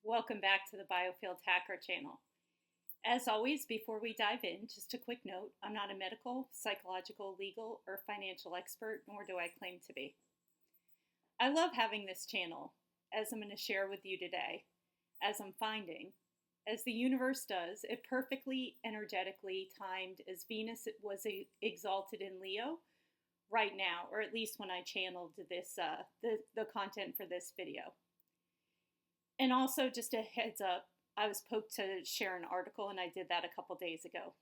Welcome back to the Biofield Hacker channel. As always, before we dive in, just a quick note, I'm not a medical, psychological, legal, or financial expert, nor do I claim to be. I love having this channel, as I'm going to share with you today, as I'm finding, as the universe does, it perfectly energetically timed as Venus was exalted in Leo right now, or at least when I channeled this the content for this video. And also, just a heads up, I was poked to share an article, and I did that a couple days ago,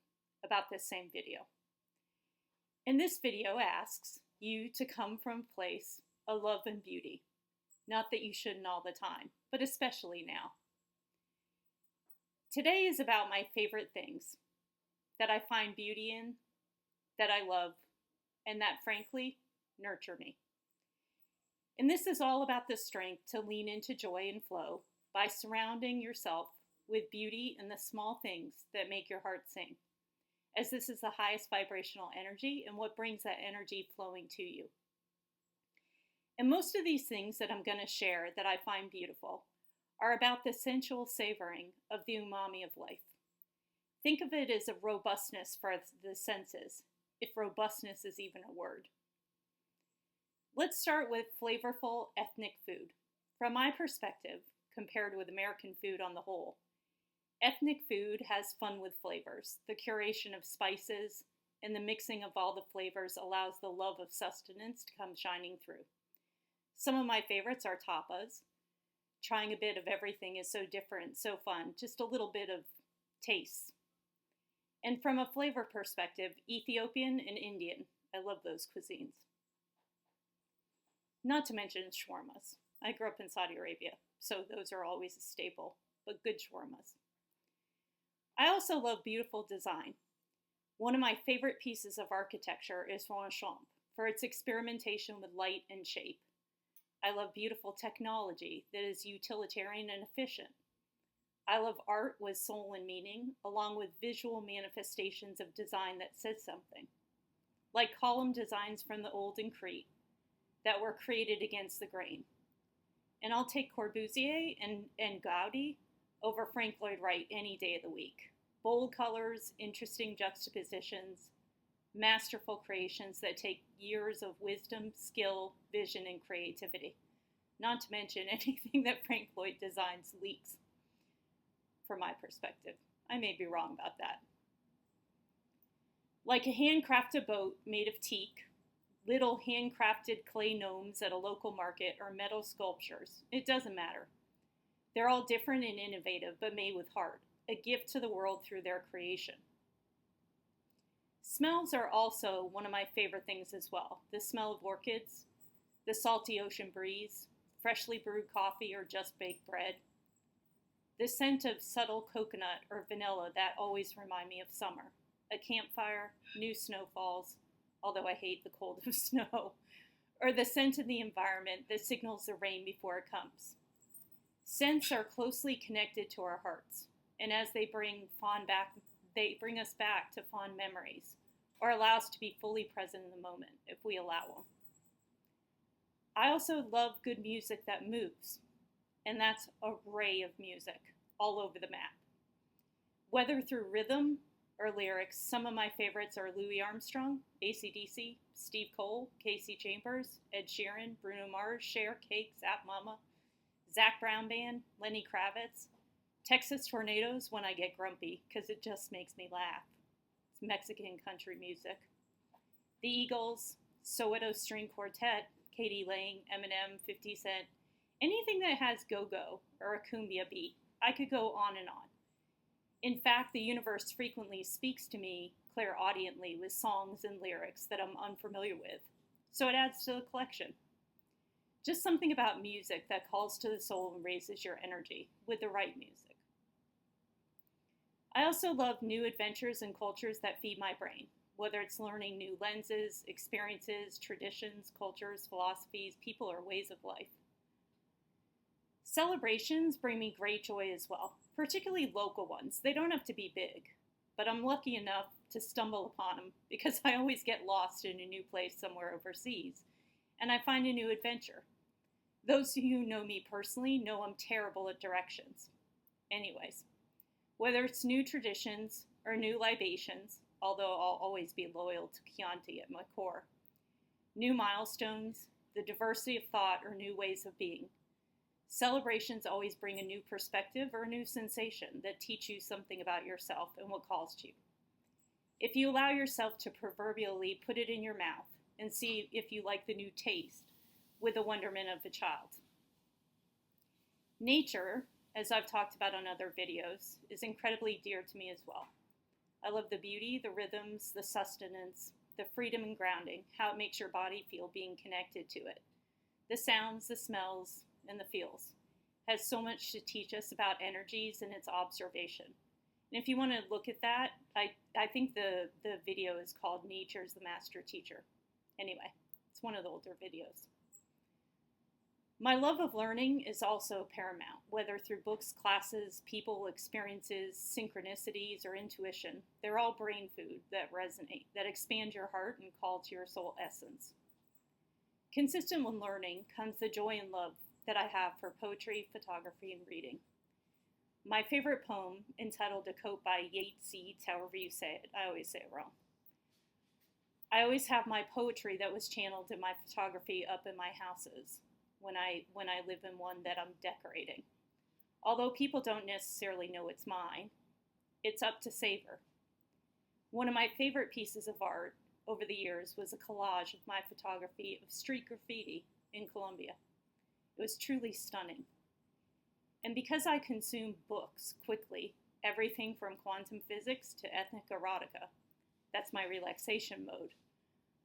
about this same video. And this video asks you to come from a place of love and beauty. Not that you shouldn't all the time, but especially now. Today is about my favorite things that I find beauty in, that I love, and that, frankly, nurture me. And this is all about the strength to lean into joy and flow by surrounding yourself with beauty and the small things that make your heart sing, as this is the highest vibrational energy and what brings that energy flowing to you. And most of these things that I'm going to share that I find beautiful are about the sensual savoring of the umami of life. Think of it as a robustness for the senses, if robustness is even a word. Let's start with flavorful ethnic food. From my perspective, compared with American food on the whole, ethnic food has fun with flavors. The curation of spices and the mixing of all the flavors allows the love of sustenance to come shining through. Some of my favorites are tapas. Trying a bit of everything is so different, so fun, just a little bit of taste. And from a flavor perspective, Ethiopian and Indian. I love those cuisines. Not to mention shawarmas. I grew up in Saudi Arabia, so those are always a staple, but good shawarmas. I also love beautiful design. One of my favorite pieces of architecture is Ronchamp for its experimentation with light and shape. I love beautiful technology that is utilitarian and efficient. I love art with soul and meaning, along with visual manifestations of design that says something, like column designs from the olden Crete that were created against the grain. And I'll take Corbusier and Gaudi over Frank Lloyd Wright any day of the week. Bold colors, interesting juxtapositions, masterful creations that take years of wisdom, skill, vision, and creativity. Not to mention anything that Frank Lloyd designs leaks, from my perspective. I may be wrong about that. Like a handcrafted boat made of teak, little handcrafted clay gnomes at a local market, or metal sculptures, it doesn't matter. They're all different and innovative, but made with heart, a gift to the world through their creation. Smells are also one of my favorite things as well. The smell of orchids, the salty ocean breeze, freshly brewed coffee or just baked bread. The scent of subtle coconut or vanilla that always remind me of summer. A campfire, new snowfalls, although I hate the cold of snow, or the scent of the environment that signals the rain before it comes. Scents are closely connected to our hearts, and as they bring us back to fond memories, or allow us to be fully present in the moment, if we allow them. I also love good music that moves, and that's an array of music all over the map. Whether through rhythm or lyrics, some of my favorites are Louis Armstrong, AC/DC, Steve Cole, Casey Chambers, Ed Sheeran, Bruno Mars, Cher, Cake, Zap Mama, Zac Brown Band, Lenny Kravitz, Texas Tornadoes when I get grumpy, because it just makes me laugh. It's Mexican country music. The Eagles, Soweto String Quartet, Katie Lang, Eminem, 50 Cent, anything that has go-go or a cumbia beat. I could go on and on. In fact, the universe frequently speaks to me clairaudiently with songs and lyrics that I'm unfamiliar with, so it adds to the collection. Just something about music that calls to the soul and raises your energy with the right music. I also love new adventures and cultures that feed my brain, whether it's learning new lenses, experiences, traditions, cultures, philosophies, people, or ways of life. Celebrations bring me great joy as well, particularly local ones. They don't have to be big, but I'm lucky enough to stumble upon them because I always get lost in a new place somewhere overseas, and I find a new adventure. Those of you who know me personally know I'm terrible at directions. Anyways, whether it's new traditions or new libations, although I'll always be loyal to Chianti at my core, new milestones, the diversity of thought, or new ways of being, celebrations always bring a new perspective or a new sensation that teach you something about yourself and what calls to you. If you allow yourself to proverbially put it in your mouth and see if you like the new taste with the wonderment of a child. Nature, as I've talked about on other videos, is incredibly dear to me as well. I love the beauty, the rhythms, the sustenance, the freedom and grounding, how it makes your body feel being connected to it. The sounds, the smells, and the feels has so much to teach us about energies and its observation. And if you want to look at that, I think the video is called Nature's the Master Teacher. Anyway, it's one of the older videos. My love of learning is also paramount, whether through books, classes, people, experiences, synchronicities, or intuition. They're all brain food that resonate, that expand your heart and call to your soul essence. Consistent with learning comes the joy and love that I have for poetry, photography, and reading. My favorite poem, entitled A Coat by Yeats, however you say it, I always say it wrong. I always have my poetry that was channeled in my photography up in my houses when I live in one that I'm decorating. Although people don't necessarily know it's mine, it's up to Savor. One of my favorite pieces of art over the years was a collage of my photography of street graffiti in Colombia. It was truly stunning. And because I consume books quickly, everything from quantum physics to ethnic erotica, that's my relaxation mode.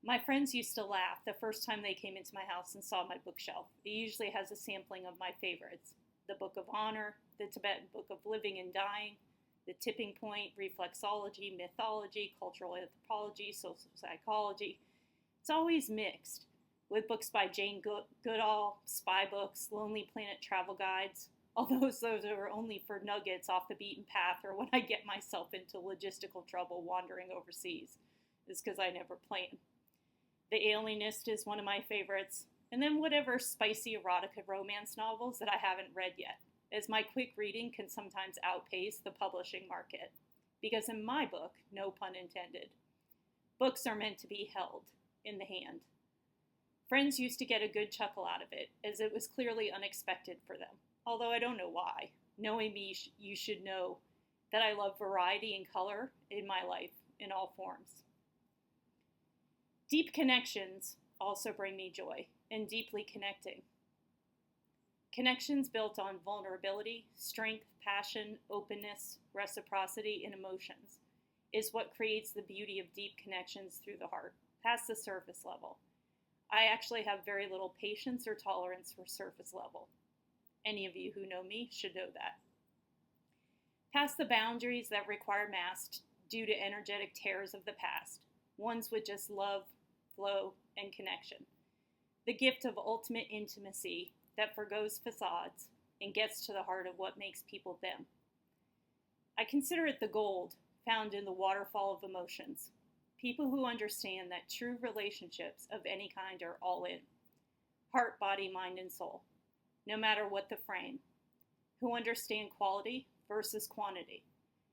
My friends used to laugh the first time they came into my house and saw my bookshelf. It usually has a sampling of my favorites: the Book of Honor, the Tibetan Book of Living and Dying, the Tipping Point, reflexology, mythology, cultural anthropology, social psychology. It's always mixed with books by Jane Goodall, spy books, Lonely Planet travel guides. Although those are only for nuggets off the beaten path or when I get myself into logistical trouble wandering overseas. It's because I never plan. The Alienist is one of my favorites. And then whatever spicy erotica romance novels that I haven't read yet, as my quick reading can sometimes outpace the publishing market. Because in my book, no pun intended, books are meant to be held in the hand. Friends used to get a good chuckle out of it, as it was clearly unexpected for them. Although I don't know why. Knowing me, you should know that I love variety and color in my life in all forms. Deep connections also bring me joy, and deeply connecting. Connections built on vulnerability, strength, passion, openness, reciprocity, and emotions is what creates the beauty of deep connections through the heart, past the surface level. I actually have very little patience or tolerance for surface level. Any of you who know me should know that. Past the boundaries that require masks due to energetic tears of the past, ones with just love, flow, and connection. The gift of ultimate intimacy that forgoes facades and gets to the heart of what makes people them. I consider it the gold found in the waterfall of emotions. People who understand that true relationships of any kind are all in. Heart, body, mind, and soul. No matter what the frame, who understand quality versus quantity,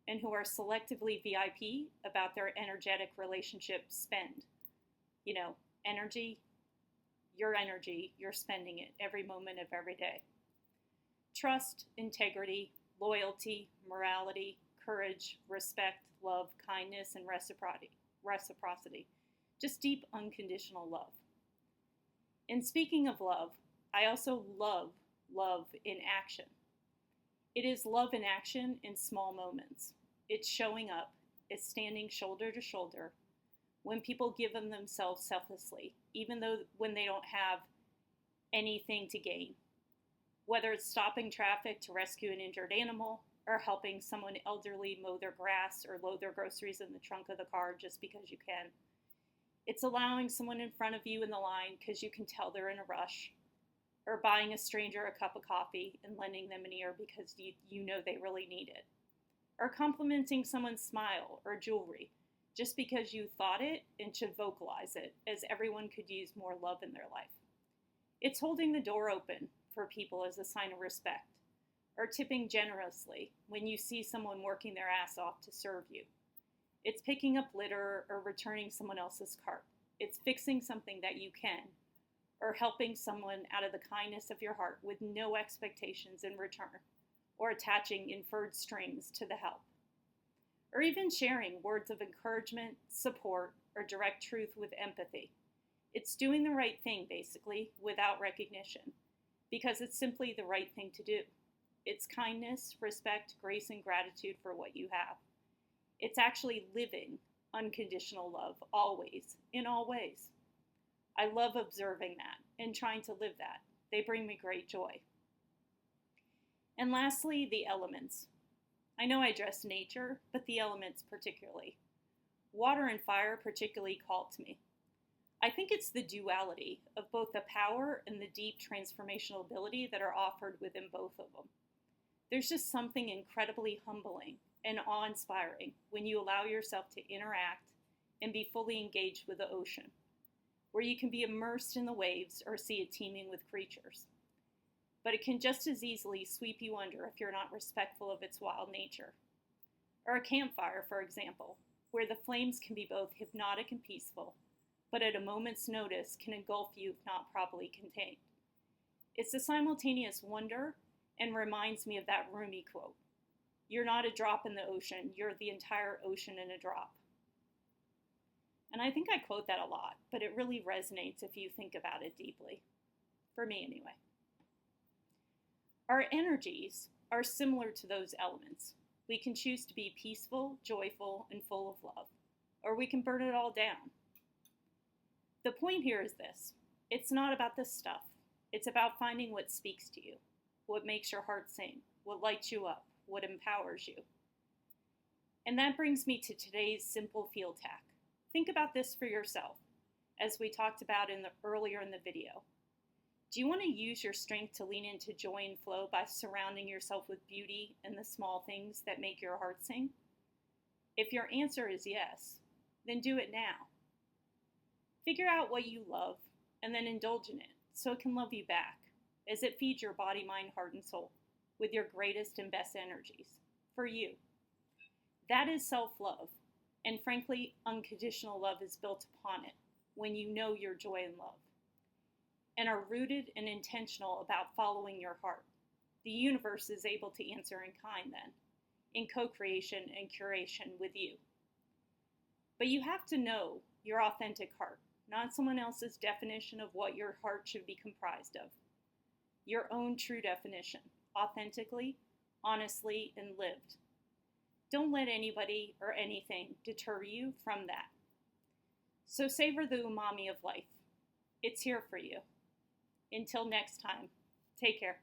and who are selectively VIP about their energetic relationship spend. You know, energy, you're spending it every moment of every day. Trust, integrity, loyalty, morality, courage, respect, love, kindness, and reciprocity. Just deep, unconditional love. And speaking of love, I also love in action. It is love in action in small moments. It's showing up. It's standing shoulder to shoulder when people give them themselves selflessly, even though when they don't have anything to gain. Whether it's stopping traffic to rescue an injured animal, or helping someone elderly mow their grass or load their groceries in the trunk of the car just because you can. It's allowing someone in front of you in the line because you can tell they're in a rush, or buying a stranger a cup of coffee and lending them an ear because you know they really need it, or complimenting someone's smile or jewelry just because you thought it and should vocalize it, as everyone could use more love in their life. It's holding the door open for people as a sign of respect, or tipping generously when you see someone working their ass off to serve you. It's picking up litter or returning someone else's cart. It's fixing something that you can, or helping someone out of the kindness of your heart with no expectations in return, or attaching inferred strings to the help. Or even sharing words of encouragement, support, or direct truth with empathy. It's doing the right thing, basically, without recognition, because it's simply the right thing to do. It's kindness, respect, grace, and gratitude for what you have. It's actually living unconditional love, always, in all ways. I love observing that and trying to live that. They bring me great joy. And lastly, the elements. I know I addressed nature, but the elements particularly. Water and fire particularly call to me. I think it's the duality of both the power and the deep transformational ability that are offered within both of them. There's just something incredibly humbling and awe-inspiring when you allow yourself to interact and be fully engaged with the ocean, where you can be immersed in the waves or see it teeming with creatures. But it can just as easily sweep you under if you're not respectful of its wild nature. Or a campfire, for example, where the flames can be both hypnotic and peaceful, but at a moment's notice can engulf you if not properly contained. It's a simultaneous wonder and reminds me of that Rumi quote, "You're not a drop in the ocean, you're the entire ocean in a drop." And I think I quote that a lot, but it really resonates if you think about it deeply. For me, anyway. Our energies are similar to those elements. We can choose to be peaceful, joyful, and full of love, or we can burn it all down. The point here is this. It's not about this stuff. It's about finding what speaks to you, what makes your heart sing, what lights you up, what empowers you. And that brings me to today's simple field tack. Think about this for yourself, as we talked about earlier in the video. Do you want to use your strength to lean into joy and flow by surrounding yourself with beauty and the small things that make your heart sing? If your answer is yes, then do it now. Figure out what you love and then indulge in it so it can love you back, as it feeds your body, mind, heart, and soul with your greatest and best energies for you. That is self-love, and frankly, unconditional love is built upon it when you know your joy and love, and are rooted and intentional about following your heart. The universe is able to answer in kind then, in co-creation and curation with you. But you have to know your authentic heart, not someone else's definition of what your heart should be comprised of. Your own true definition, authentically, honestly, and lived. Don't let anybody or anything deter you from that. So savor the umami of life. It's here for you. Until next time, take care.